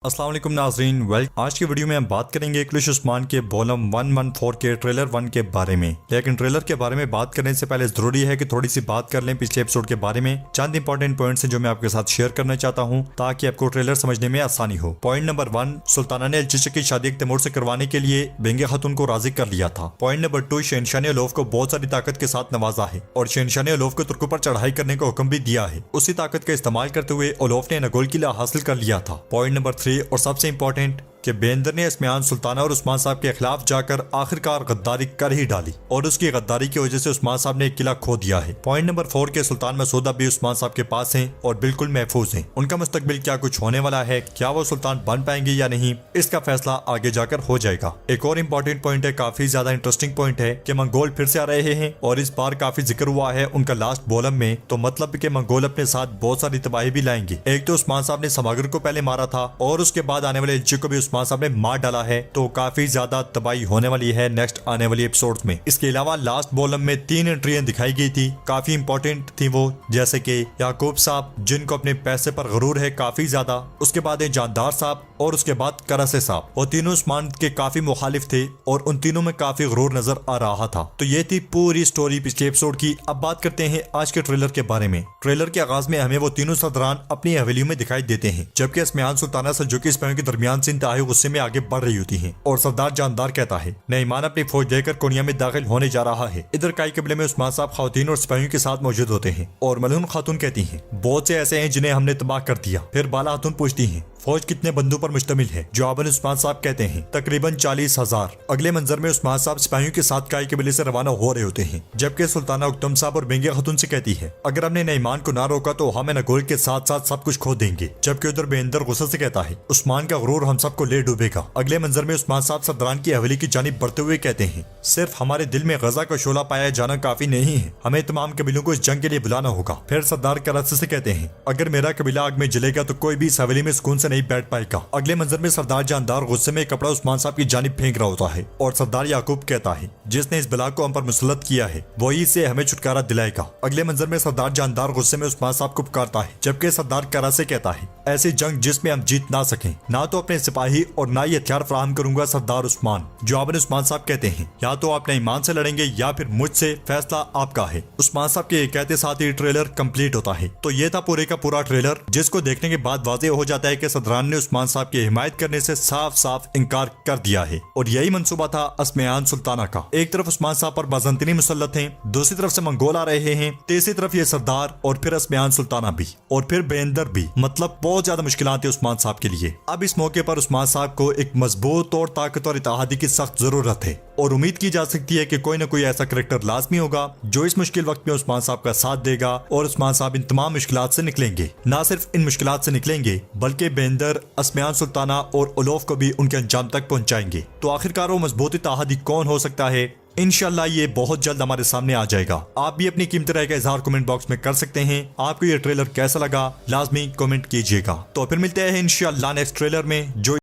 अस्सलाम वालेकुम नाज़रीन, आज की वीडियो में हम बात करेंगे इक्लिश उस्मान के वॉल्यूम 114 के ट्रेलर 1 के बारे में। लेकिन ट्रेलर के बारे में बात करने से पहले जरूरी है कि थोड़ी सी बात कर लें पिछले एपिसोड के बारे में। चंद इंपॉर्टेंट पॉइंट्स हैं जो मैं आपके साथ शेयर करना चाहता हूं ताकि आपको ट्रेलर समझने में आसानी हो। पॉइंट नंबर 1, सुल्ताना ने एलचिशक की शादी तैमूर से करवाने के लिए बेंगे खातून को राजी कर लिया था। पॉइंट नंबर 2, शहनशाह ने अलोफ को बहुत सारी ताकत के साथ नवाजा है और शहनशाह ने अलोफ को तुर्कों पर चढ़ाई करने का हुक्म भी दिया है। उसी ताकत का इस्तेमाल करते हुए अलोफ ने नगोल किला हासिल कर लिया था। पॉइंट नंबर 3 और सबसे इंपॉर्टेंट कि बेंदर ने इसमियान सुल्ताना और उस्मान साहब के खिलाफ जाकर आखिरकार गद्दारी कर ही डाली और उसकी गद्दारी की वजह से उस्मान साहब ने एक किला खो दिया है। पॉइंट नंबर 4 के सुल्तान मसूद भी उस्मान साहब के पास हैं और बिल्कुल महफूज हैं। उनका मुस्तकबिल क्या कुछ होने वाला है, क्या वो सुल्तान बन पाएंगे या नहीं, इसका फैसला आगे जाकर हो जाएगा। एक और इम्पोर्टेंट पॉइंट है, काफी ज्यादा इंटरेस्टिंग पॉइंट है कि मंगोल फिर से आ रहे हैं और इस बार काफी जिक्र हुआ है उनका लास्ट वॉल्यूम में। तो मतलब कि मंगोल अपने साथ बहुत सारी तबाही भी लाएंगे। एक तो उस्मान साहब ने समागर को पहले मारा था और उसके बाद आने वाले एलची को भी उस्मान साहब ने मार डाला है। तो काफी ज्यादा तबाही होने वाली है नेक्स्ट आने वाली एपिसोड्स में। इसके अलावा लास्ट वॉल्यूम में 3 एंट्रियां दिखाई गई थी, काफी इंपॉर्टेंट थी वो, जैसे कि याकूब साहब जिनको अपने पैसे पर गरूर है काफी ज्यादा, उसके बाद जानदार साहब और उसके बाद करासे साहब। वो तीनों उस्मान के काफी मुखालिफ थे और उन तीनों में काफी गरूर नजर आ रहा था। तो ये थी पूरी स्टोरी पिछले एपिसोड की। अब बात करते हैं आज के ट्रेलर के बारे में। ट्रेलर के आगाज में हमें वो तीनों सरदारान अपनी हवेलियों में दिखाई देते हैं, जबकि इसमियान सुल्ताना सल्जुकी सिपाहियों के दरमियान से इंतहाई गुस्से में आगे बढ़ रही होती है और सरदार जानदार कहता है नईमान अपनी फौज लेकर कोनिया में दाखिल होने जा रहा है। इधर काई कबीले में उस्मान साहब खवातीन और सिपाहियों के साथ मौजूद होते हैं और मलहून खातून कहती हैं बहुत से ऐसे हैं जिन्हें हमने तबाह कर दिया। फिर बाला खातून पूछती हैं फौज कितने बंदों पर मुश्तमिल है। जवाबन उस्मान साहब कहते हैं तकरीबन 40,000। अगले मंजर में उस्मान साहब सिपाहियों के साथ काई कबीले से रवाना हो रहे होते हैं, जबकि सुल्ताना उक्तम साहब और बेंगे खातून से कहती है अगर हमने नईमान को ना रोका तो हमें नगोल के साथ साथ सब कुछ खो देंगे। जबकि उधर बेंदर गुस्से से कहता है उस्मान का गुरूर हम सबको ले डूबेगा। अगले मंजर में उस्मान साहब सरदारान की हवेली की जानिब बढ़ते हुए कहते हैं सिर्फ हमारे दिल में गजा का शोला पाया जाना काफी नहीं है, हमें तमाम कबीलों को इस जंग के लिए बुलाना होगा। फिर सरदार कराची से कहते हैं अगर मेरा कबीला आग में जलेगा तो कोई भी इस हवेली में सुकून से नहीं बैठ पाएगा। अगले मंजर में सरदार जानदार गुस्से में कपड़ा उस्मान साहब की जानिब फेंक रहा होता है और सरदार याकूब कहता है जिसने इस बला को हम पर मुसल्लत किया है वही से हमें छुटकारा दिलाएगा। अगले मंजर में सरदार जानदार गुस्से में उस्मान साहब को पुकारता है, जबकि सरदार करा से कहता है ऐसी जंग जिसमें हम जीत ना सकें, ना तो अपने सिपाही और ना ही हथियार फराहम करूंगा सरदार उस्मान। जवाबन उस्मान साहब कहते हैं या तो आप ईमान से लड़ेंगे या फिर मुझसे, फैसला आपका है। उस्मान साहब के कहते साथ ही ट्रेलर कंप्लीट होता है। तो ये था पूरे का पूरा ट्रेलर, जिसको देखने के बाद वाज़ेह हो जाता है कि सरदारान ने उस्मान साहब की हिमायत करने से साफ साफ इनकार कर दिया है और यही मंसूबा था इसमियान सुल्ताना का। एक तरफ उस्मान साहब पर बाज़ंतीनी मुसल्लत हैं, दूसरी तरफ से मंगोल आ रहे हैं, तीसरी तरफ ये सरदार और फिर इसमियान सुल्ताना भी और फिर बेंदर भी। मतलब बहुत ज्यादा मुश्किलात है उस्मान साहब के लिए। अब इस मौके पर उस्मान साहब को एक मजबूत और ताकतवर इत्तेहादी की सख्त जरूरत है और उम्मीद की जा सकती है कि कोई न कोई ऐसा करैक्टर लाजमी होगा जो इस मुश्किल वक्त में उस्मान साहब का साथ देगा और उस्मान साहब इन तमाम मुश्किलात से निकलेंगे। ना सिर्फ इन मुश्किलात से निकलेंगे बल्कि बेंदर, इसमियान सुल्ताना और उलोफ को भी उनके अंजाम तक पहुंचाएंगे। तो आखिरकार वो मजबूत इत्तेहादी कौन हो सकता है, इंशाल्लाह ये बहुत जल्द हमारे सामने आ जाएगा। आप भी अपनी कीमती राय का इजहार कमेंट बॉक्स में कर सकते हैं। आपको ये ट्रेलर कैसा लगा लाजमी कमेंट कीजिएगा। तो फिर मिलते हैं इंशाल्लाह नेक्स्ट ट्रेलर में जो